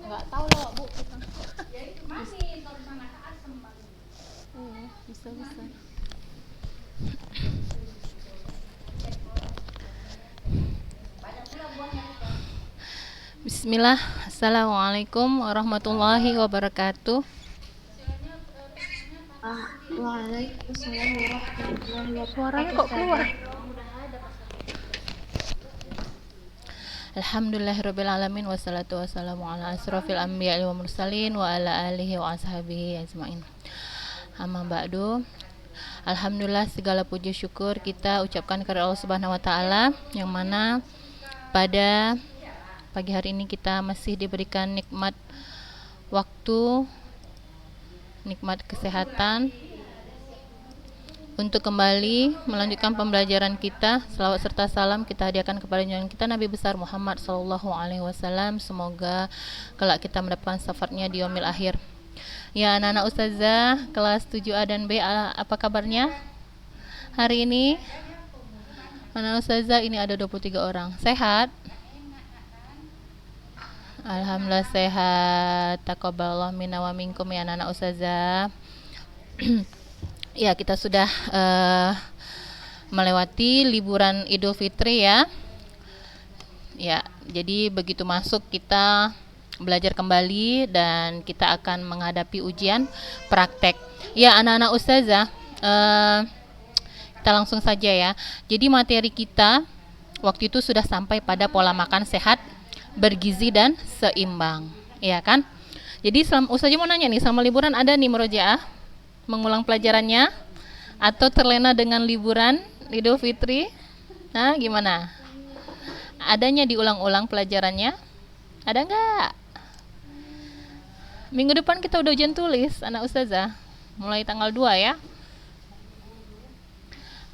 Nggak tahu loh bu. Bisa. Bismillah. Assalamualaikum warahmatullahi wabarakatuh. Waalaikumsalam warahmatullahi wabarakatuh. Suaranya kok keluar? Alhamdulillahirabbil alamin wassalatu wassalamu ala asrofil anbiya'i wal mursalin wa ala alihi wa ashabihi ajmain. Amma ba'du. Alhamdulillah, segala puji syukur kita ucapkan kepada Allah Subhanahu wa taala yang mana pada pagi hari ini kita masih diberikan nikmat waktu, nikmat kesehatan untuk kembali melanjutkan pembelajaran kita. Selawat serta salam kita hadiahkan kepada junjungan kita Nabi besar Muhammad sallallahu alaihi wasallam. Semoga kelak kita mendapatkan syafaatnya di yaumil akhir. Ya, anak-anak ustazah kelas 7A dan B, apa kabarnya hari ini? Anak ustazah ini ada 23 orang. Sehat? Alhamdulillah sehat. Taqabbalallahu minna wa minkum ya anak-anak ustazah. Ya, kita sudah melewati liburan Idul Fitri ya. Ya, jadi begitu masuk kita belajar kembali dan kita akan menghadapi ujian praktek. Ya, anak-anak ustazah, kita langsung saja ya. Jadi materi kita waktu itu sudah sampai pada pola makan sehat, bergizi dan seimbang, ya kan? Jadi ustazah mau nanya nih, selama liburan ada nih murojaah mengulang pelajarannya atau terlena dengan liburan Idul Fitri? Nah, gimana? Adanya diulang-ulang pelajarannya? Ada nggak? Minggu depan kita udah ujian tulis, anak ustazah. Mulai tanggal 2 ya.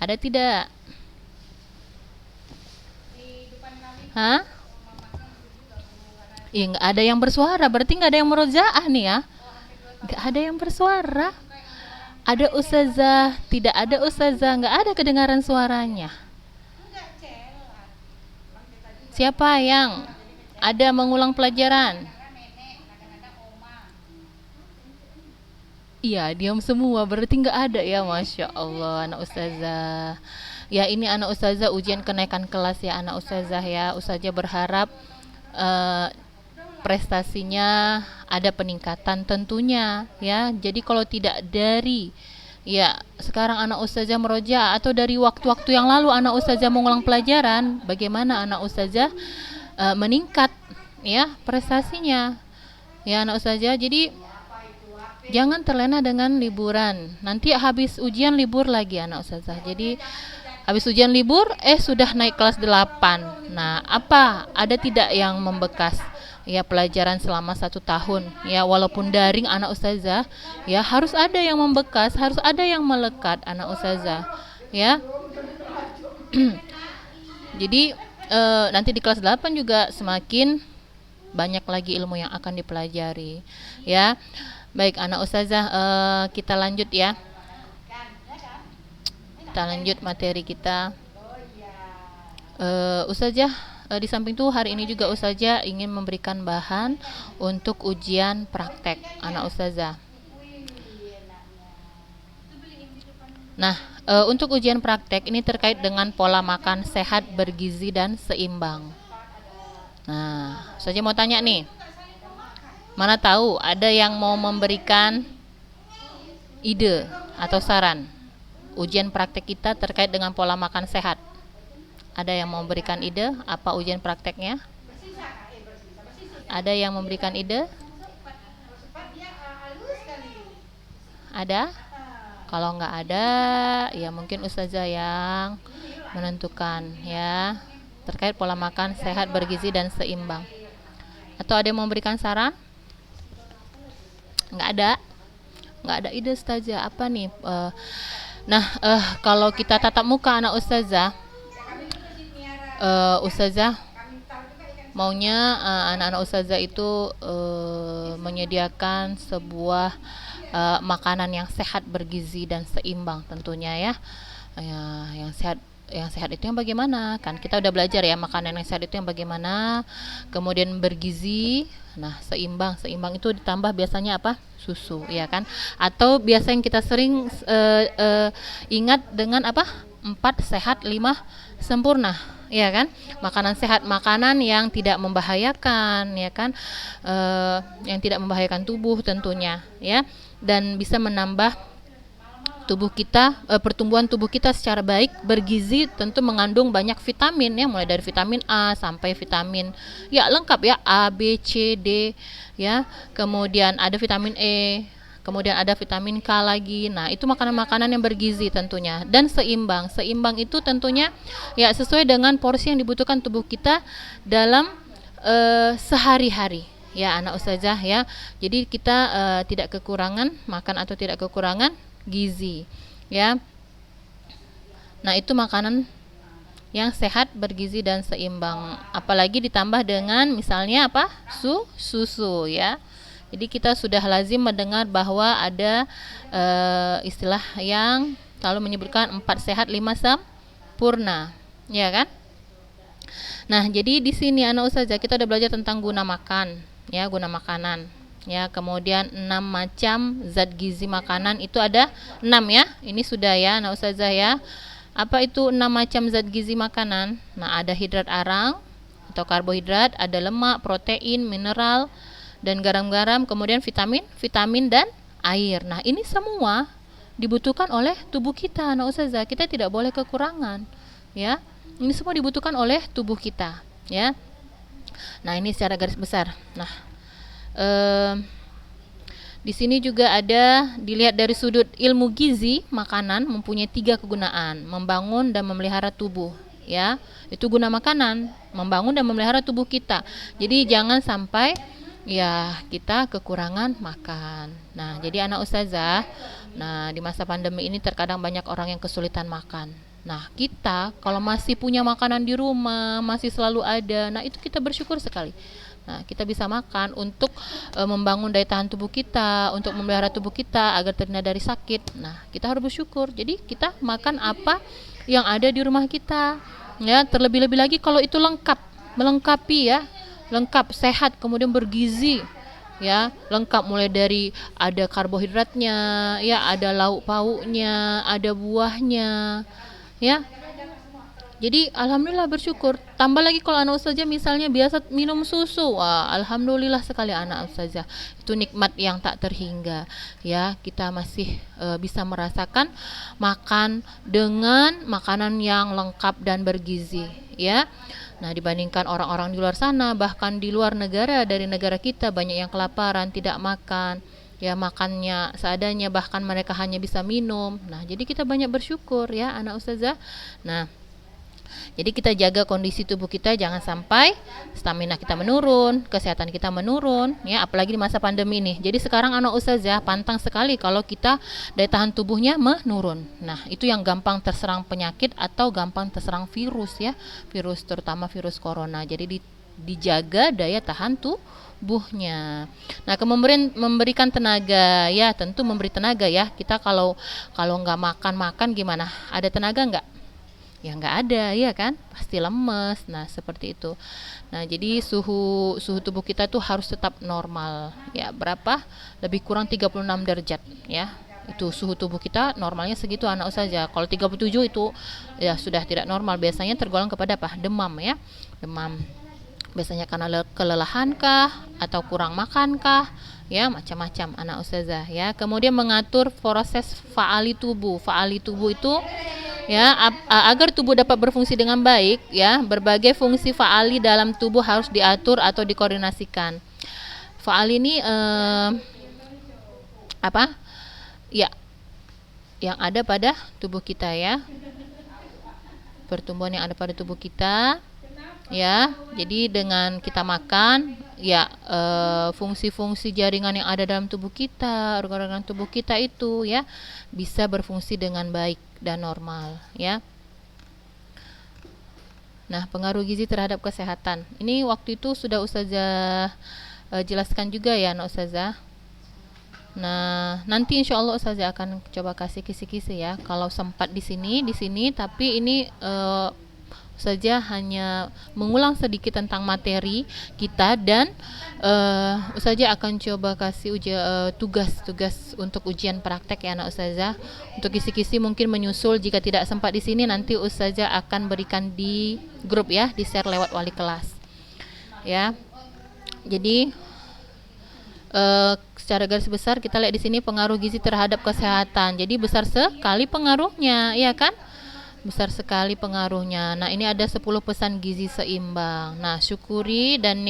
Ada tidak? Hah? Iya, nggak ada yang bersuara, berarti nggak ada yang murojaah nih ya. Nggak ada yang bersuara. Ada ustazah, tidak ada ustazah, nggak ada kedengaran suaranya. Siapa yang ada mengulang pelajaran? Iya, diam semua, berarti nggak ada ya. Masya Allah, anak ustazah. Ya, ini anak ustazah ujian kenaikan kelas ya anak ustazah ya. Ustazah berharap prestasinya ada peningkatan tentunya ya. Jadi kalau tidak dari ya sekarang anak ustazah meroja atau dari waktu-waktu yang lalu anak ustazah mengulang pelajaran, bagaimana anak ustazah meningkat ya prestasinya ya anak ustazah. Jadi jangan terlena dengan liburan. Nanti habis ujian libur lagi anak ustazah. Jadi habis ujian libur sudah naik kelas 8. Nah, apa ada tidak yang membekas ya pelajaran selama 1 tahun ya, walaupun daring anak ustazah ya, harus ada yang membekas, harus ada yang melekat anak ustazah ya. Jadi nanti di kelas 8 juga semakin banyak lagi ilmu yang akan dipelajari ya. Baik anak ustazah, kita lanjut ya. Kita lanjut materi kita. Ustazah, di samping itu hari ini juga ustazah ingin memberikan bahan untuk ujian praktek anak ustazah. Nah, untuk ujian praktek ini terkait dengan pola makan sehat, bergizi dan seimbang. Nah, ustazah mau tanya nih. Mana tahu ada yang mau memberikan ide atau saran ujian praktek kita terkait dengan pola makan sehat? Ada yang mau memberikan ide apa ujian prakteknya? Ada yang memberikan ide? Ada? Kalau nggak ada, ya mungkin ustazah yang menentukan ya terkait pola makan sehat, bergizi dan seimbang. Atau ada yang mau memberikan saran? Nggak ada ide ustazah. Apa nih? Kalau kita tatap muka anak ustazah, ustazah maunya anak-anak ustazah itu menyediakan sebuah makanan yang sehat, bergizi dan seimbang tentunya ya. Yang sehat itu yang bagaimana? Kan kita udah belajar ya, makanan yang sehat itu yang bagaimana, kemudian bergizi. Nah, seimbang itu ditambah biasanya apa? Susu, ya kan? Atau biasa yang kita sering ingat dengan apa? 4 sehat 5 sempurna, ya kan? Makanan sehat, makanan yang tidak membahayakan, ya kan? Yang tidak membahayakan tubuh tentunya, ya, dan bisa menambah tubuh kita, pertumbuhan tubuh kita secara baik, bergizi, tentu mengandung banyak vitamin ya, mulai dari vitamin A sampai vitamin ya lengkap ya, A, B, C, D ya. Kemudian ada vitamin E, kemudian ada vitamin K lagi. Nah, itu makanan-makanan yang bergizi tentunya dan seimbang. Seimbang itu tentunya ya sesuai dengan porsi yang dibutuhkan tubuh kita dalam sehari-hari. Ya, anak ustazah ya. Jadi kita tidak kekurangan makan atau tidak kekurangan gizi ya. Nah, itu makanan yang sehat, bergizi dan seimbang. Apalagi ditambah dengan misalnya apa? Susu ya. Jadi kita sudah lazim mendengar bahwa ada istilah yang selalu menyebutkan 4 sehat 5 sempurna, ya kan? Nah, jadi di sini anak ustazah kita udah belajar tentang guna makan, ya, guna makanan. Ya, kemudian 6 macam zat gizi makanan itu ada 6 ya. Ini sudah ya anak ustazah ya. Apa itu 6 macam zat gizi makanan? Nah, ada hidrat arang atau karbohidrat, ada lemak, protein, mineral dan garam-garam, kemudian vitamin dan air. Nah, ini semua dibutuhkan oleh tubuh kita anak ustazah. Kita tidak boleh kekurangan, ya. Ini semua dibutuhkan oleh tubuh kita, ya. Nah, ini secara garis besar. Nah, di sini juga ada dilihat dari sudut ilmu gizi, makanan mempunyai 3 kegunaan: membangun dan memelihara tubuh, ya. Itu guna makanan, membangun dan memelihara tubuh kita. Jadi jangan sampai ya kita kekurangan makan. Nah, jadi anak ustazah, nah di masa pandemi ini terkadang banyak orang yang kesulitan makan. Nah, kita kalau masih punya makanan di rumah, masih selalu ada, nah itu kita bersyukur sekali. Nah, kita bisa makan untuk membangun daya tahan tubuh kita, untuk memelihara tubuh kita agar terhindar dari sakit. Nah, kita harus bersyukur. Jadi kita makan apa yang ada di rumah kita, ya. Terlebih-lebih lagi kalau itu lengkap, melengkapi ya, lengkap, sehat, kemudian bergizi, ya, lengkap mulai dari ada karbohidratnya, ya, ada lauk pauknya, ada buahnya, ya. Jadi alhamdulillah bersyukur. Tambah lagi kalau anak ustazah misalnya biasa minum susu, wah alhamdulillah sekali anak ustazah. Itu nikmat yang tak terhingga, ya. Kita masih bisa merasakan makan dengan makanan yang lengkap dan bergizi, ya. Nah, dibandingkan orang-orang di luar sana, bahkan di luar negara, dari negara kita banyak yang kelaparan, tidak makan, ya, makannya seadanya, bahkan mereka hanya bisa minum. Nah, jadi kita banyak bersyukur ya anak ustazah. Nah, jadi kita jaga kondisi tubuh kita, jangan sampai stamina kita menurun, kesehatan kita menurun, ya, apalagi di masa pandemi ini. Jadi sekarang anak ustazah pantang sekali kalau kita daya tahan tubuhnya menurun. Nah, itu yang gampang terserang penyakit atau gampang terserang virus ya, virus terutama virus corona. Jadi dijaga daya tahan tubuhnya. Nah, kemudian memberikan tenaga, ya, tentu memberi tenaga ya. Kita kalau nggak makan gimana? Ada tenaga nggak? Ya nggak ada, ya kan, pasti lemes. Nah, seperti itu. Nah, jadi suhu tubuh kita tuh harus tetap normal ya. Berapa? Lebih kurang 36 derajat ya. Itu suhu tubuh kita normalnya segitu anak ustazah. Kalau 37 itu ya sudah tidak normal, biasanya tergolong kepada apa? Demam ya. Demam. Biasanya karena kelelahan kah atau kurang makan kah? Ya, macam-macam anak ustazah ya. Kemudian mengatur proses faali tubuh. Faali tubuh itu ya, agar tubuh dapat berfungsi dengan baik ya, berbagai fungsi faali dalam tubuh harus diatur atau dikoordinasikan. Faali ini apa? Ya, yang ada pada tubuh kita ya. Pertumbuhan yang ada pada tubuh kita ya. Jadi dengan kita makan ya, fungsi-fungsi jaringan yang ada dalam tubuh kita, organ-organ tubuh kita itu ya bisa berfungsi dengan baik dan normal ya. Nah, pengaruh gizi terhadap kesehatan. Ini waktu itu sudah Ustazah jelaskan juga ya, anak Ustazah. Nah, nanti insya Allah Ustazah akan coba kasih kisi-kisi ya. Kalau sempat di sini, tapi ini saja hanya mengulang sedikit tentang materi kita dan Ustazah akan coba kasih tugas untuk ujian praktek ya anak Ustazah. Untuk kisi-kisi mungkin menyusul, jika tidak sempat di sini nanti Ustazah akan berikan di grup ya, di share lewat wali kelas. Ya. Jadi secara garis besar kita lihat di sini pengaruh gizi terhadap kesehatan. Jadi besar sekali pengaruhnya, ya kan? Besar sekali pengaruhnya. Nah, ini ada 10 pesan gizi seimbang. Nah, syukuri dan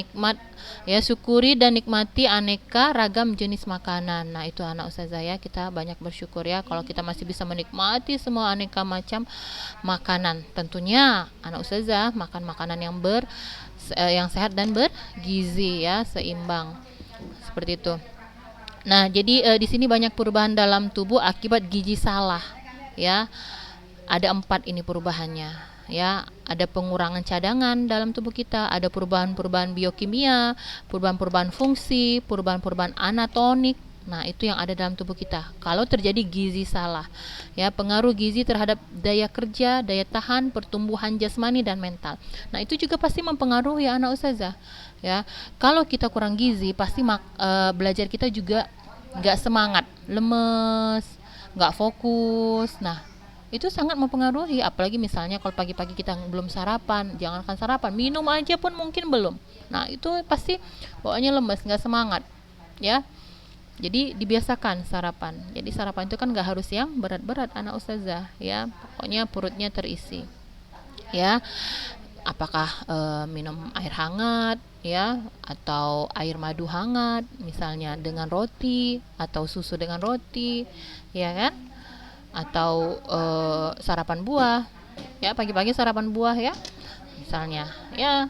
nikmati aneka ragam jenis makanan. Nah, itu anak Ustazah ya, kita banyak bersyukur ya kalau kita masih bisa menikmati semua aneka macam makanan. Tentunya anak Ustazah makan makanan yang sehat dan bergizi ya, seimbang. Seperti itu. Nah, jadi di sini banyak perubahan dalam tubuh akibat gizi salah ya. Ada 4 ini perubahannya ya. Ada pengurangan cadangan dalam tubuh kita, ada perubahan-perubahan biokimia, perubahan-perubahan fungsi, perubahan-perubahan anatonik. Nah, itu yang ada dalam tubuh kita kalau terjadi gizi salah ya. Pengaruh gizi terhadap daya kerja, daya tahan, pertumbuhan jasmani dan mental. Nah, itu juga pasti mempengaruhi anak Ustazah ya. Kalau kita kurang gizi, pasti belajar kita juga nggak semangat, lemes, nggak fokus. Nah, itu sangat mempengaruhi. Apalagi misalnya kalau pagi-pagi kita belum sarapan, jangankan sarapan, minum aja pun mungkin belum. Nah, itu pasti bawaannya lemes, nggak semangat ya. Jadi dibiasakan sarapan. Jadi sarapan itu kan nggak harus yang berat-berat anak Ustazah ya. Pokoknya perutnya terisi ya. Apakah minum air hangat ya, atau air madu hangat misalnya dengan roti, atau susu dengan roti ya kan, atau sarapan buah ya, pagi-pagi sarapan buah ya misalnya ya,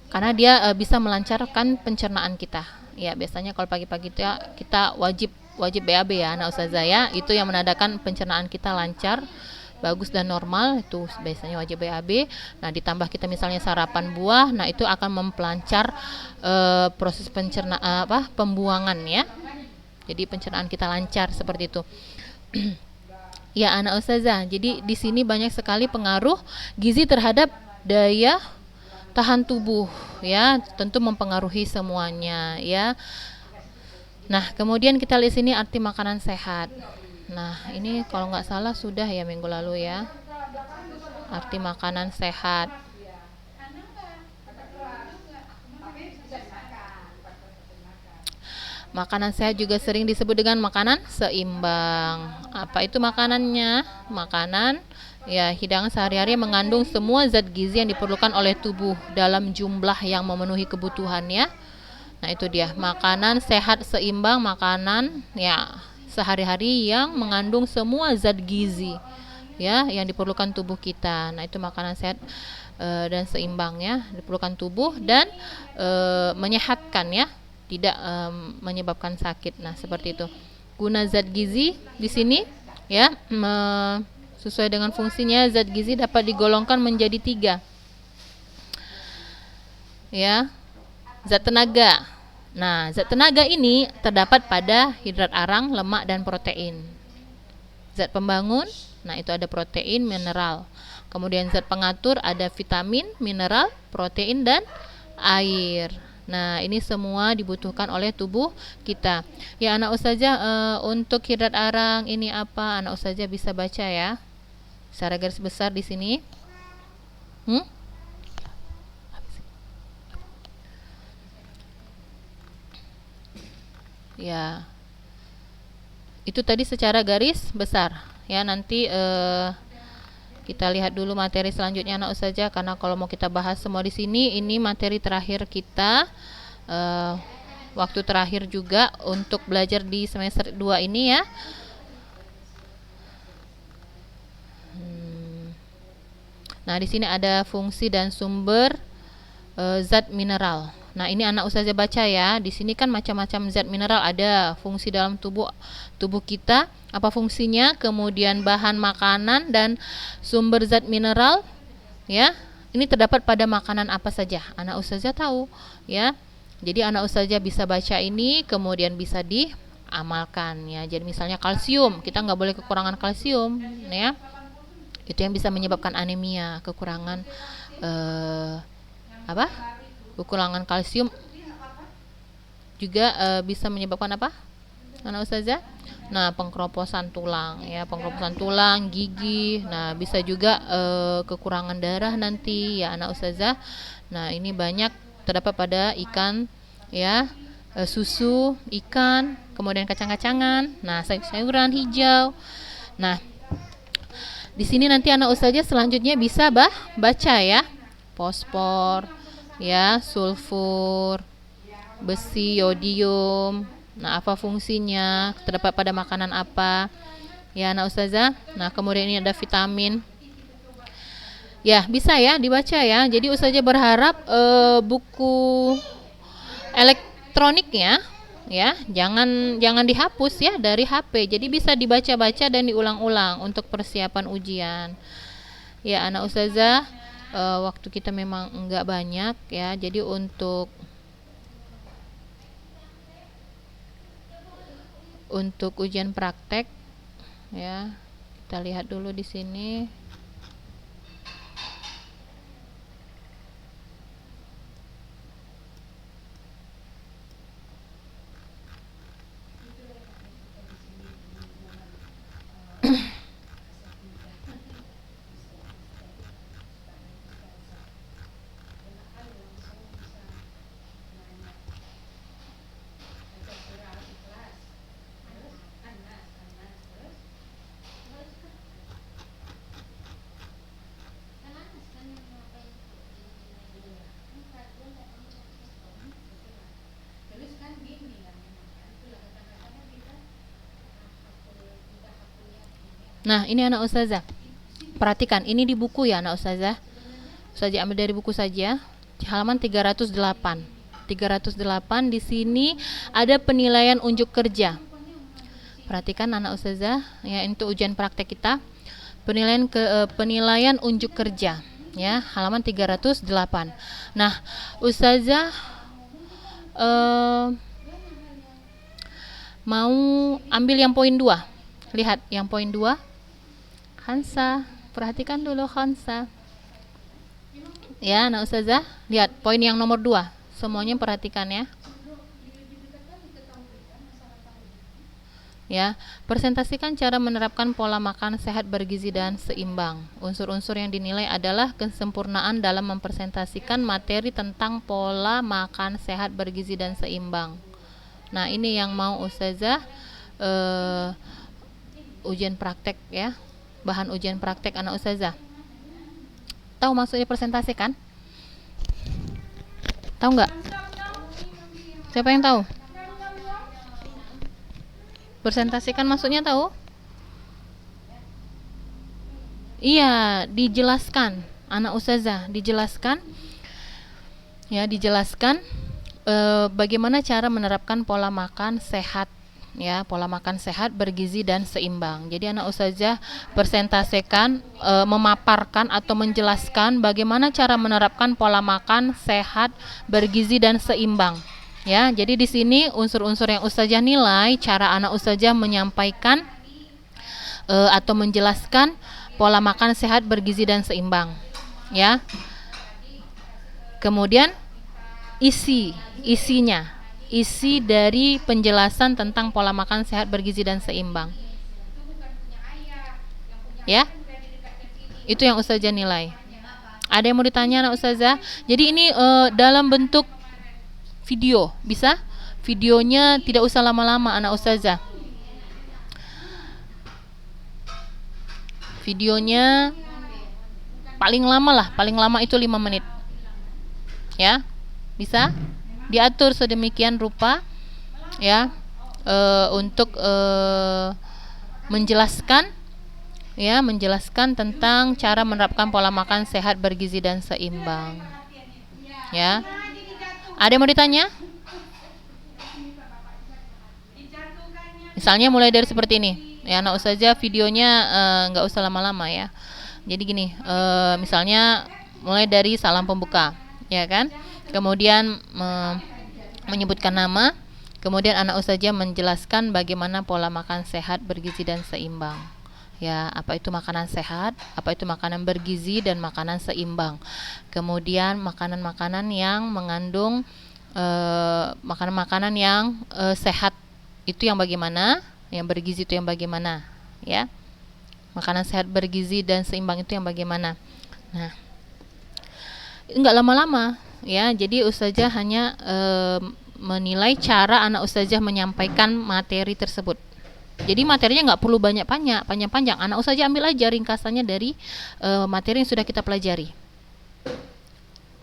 karena dia bisa melancarkan pencernaan kita ya. Biasanya kalau pagi-pagi kita wajib BAB ya anak Ustazah ya, itu yang menandakan pencernaan kita lancar, bagus dan normal, itu biasanya wajib BAB. Nah, ditambah kita misalnya sarapan buah, nah itu akan mempelancar proses pembuangan ya. Jadi pencernaan kita lancar seperti itu. Ya anak Ustazah, jadi di sini banyak sekali pengaruh gizi terhadap daya tahan tubuh ya, tentu mempengaruhi semuanya ya. Nah, kemudian kita lihat sini arti makanan sehat. Nah, ini kalau nggak salah sudah ya minggu lalu ya, arti makanan sehat. Makanan sehat juga sering disebut dengan makanan seimbang. Apa itu makanannya? Makanan ya, hidangan sehari-hari mengandung semua zat gizi yang diperlukan oleh tubuh dalam jumlah yang memenuhi kebutuhannya. Nah, itu dia makanan sehat seimbang, makanan ya sehari-hari yang mengandung semua zat gizi ya yang diperlukan tubuh kita. Nah, itu makanan sehat dan seimbang ya, diperlukan tubuh dan menyehatkan ya, tidak menyebabkan sakit. Nah, seperti itu. Guna zat gizi di sini ya, sesuai dengan fungsinya, zat gizi dapat digolongkan menjadi 3 ya. Zat tenaga. Nah, zat tenaga ini terdapat pada hidrat arang, lemak dan protein. Zat pembangun, nah itu ada protein, mineral. Kemudian zat pengatur ada vitamin, mineral, protein dan air. Nah, ini semua dibutuhkan oleh tubuh kita. Ya anak Ustazah, untuk hidrat arang ini apa? Anak Ustazah bisa baca ya, secara garis besar di sini. Ya, itu tadi secara garis besar ya. Nanti kita lihat dulu materi selanjutnya anak Ustazah, karena kalau mau kita bahas semua di sini, ini materi terakhir kita, waktu terakhir juga untuk belajar di semester 2 ini ya. Nah, di sini ada fungsi dan sumber zat mineral. Nah, ini anak Ustazah baca ya. Di sini kan macam-macam zat mineral ada, fungsi dalam tubuh kita, apa fungsinya, kemudian bahan makanan dan sumber zat mineral ya. ini terdapat pada makanan apa saja? Anak ustazah tahu, ya. Jadi anak ustazah bisa baca ini, kemudian bisa diamalkan, ya. Jadi misalnya kalsium, kita nggak boleh kekurangan kalsium, ya. Itu yang bisa menyebabkan anemia, kekurangan kekurangan kalsium juga bisa menyebabkan apa, anak ustazah? Nah, pengkeroposan tulang, ya, pengkeroposan tulang, gigi. Nah, bisa juga kekurangan darah nanti, ya, anak ustazah. Nah, ini banyak terdapat pada ikan, ya, susu ikan, kemudian kacang-kacangan. Nah, sayur-sayuran hijau. Nah, di sini nanti anak ustazah selanjutnya bisa baca, ya, fosfor, ya, sulfur, besi, yodium. Nah, apa fungsinya, terdapat pada makanan apa, ya, anak ustazah. Nah, kemudian ini ada vitamin, ya, bisa ya dibaca, ya. Jadi ustazah berharap buku elektroniknya, ya, jangan dihapus, ya, dari HP. Jadi bisa dibaca-baca dan diulang-ulang untuk persiapan ujian, ya, anak ustazah. Waktu kita memang enggak banyak, ya. Jadi untuk ujian praktek, ya, kita lihat dulu di sini. Nah, ini anak ustazah, perhatikan, ini di buku, ya, anak ustazah. Ustazah ambil dari buku saja, halaman 308. 308 di sini ada penilaian unjuk kerja. Perhatikan anak ustazah, ya, untuk ujian praktek kita. Penilaian unjuk kerja, ya, halaman 308. Nah, ustazah mau ambil yang poin 2. Lihat yang poin 2. Hansa, perhatikan dulu Hansa. Ya, anak ustazah, lihat poin yang nomor 2. Semuanya perhatikan, ya. Ya, presentasikan cara menerapkan pola makan sehat, bergizi dan seimbang. Unsur-unsur yang dinilai adalah kesempurnaan dalam mempresentasikan materi tentang pola makan sehat, bergizi dan seimbang. Nah, ini yang mau ustazah ujian praktek, ya. Bahan ujian praktek anak ustazah. Tahu maksudnya presentasi kan? Tahu nggak? Siapa yang tahu? Presentasikan maksudnya tahu? Iya, dijelaskan anak ustazah, dijelaskan, ya, dijelaskan bagaimana cara menerapkan pola makan sehat, ya, pola makan sehat, bergizi dan seimbang. Jadi anak ustazah presentasikan, memaparkan atau menjelaskan bagaimana cara menerapkan pola makan sehat, bergizi dan seimbang. Ya, jadi di sini unsur-unsur yang ustazah nilai, cara anak ustazah menyampaikan atau menjelaskan pola makan sehat, bergizi dan seimbang, ya. Kemudian isinya, isi dari penjelasan tentang pola makan sehat, bergizi dan seimbang, ya. Itu yang ustazah nilai. Ada yang mau ditanya anak ustazah? Jadi ini dalam bentuk video, bisa? Videonya tidak usah lama-lama anak ustazah. Videonya paling lama itu 5 menit. Ya. Bisa? Diatur sedemikian rupa, ya, untuk menjelaskan, ya, menjelaskan tentang cara menerapkan pola makan sehat, bergizi dan seimbang. Ya. Ada yang mau ditanya? Misalnya mulai dari seperti ini, ya, anak ustazah videonya nggak usah lama-lama, ya. Jadi gini, misalnya mulai dari salam pembuka, ya kan? Kemudian menyebutkan nama, kemudian anak ustazah menjelaskan bagaimana pola makan sehat, bergizi dan seimbang. Ya, apa itu makanan sehat, apa itu makanan bergizi dan makanan seimbang. Kemudian makanan-makanan yang mengandung makanan-makanan yang sehat itu yang bagaimana, yang bergizi itu yang bagaimana, ya. Makanan sehat, bergizi dan seimbang itu yang bagaimana. Nah, enggak lama-lama, ya. Jadi ustazah hanya menilai cara anak ustazah menyampaikan materi tersebut. Jadi materinya nggak perlu panjang-panjang. Anak ustazah ambil aja ringkasannya dari materi yang sudah kita pelajari.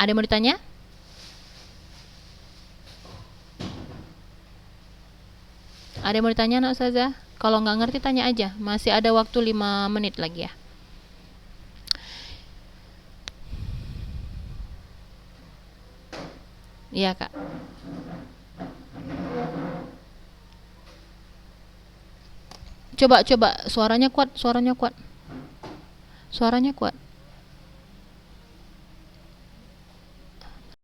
Ada yang mau ditanya? Ada yang mau ditanya anak ustazah? Kalau nggak ngerti tanya aja. Masih ada waktu 5 menit lagi ya. Iya kak. Coba suaranya kuat. Suaranya kuat.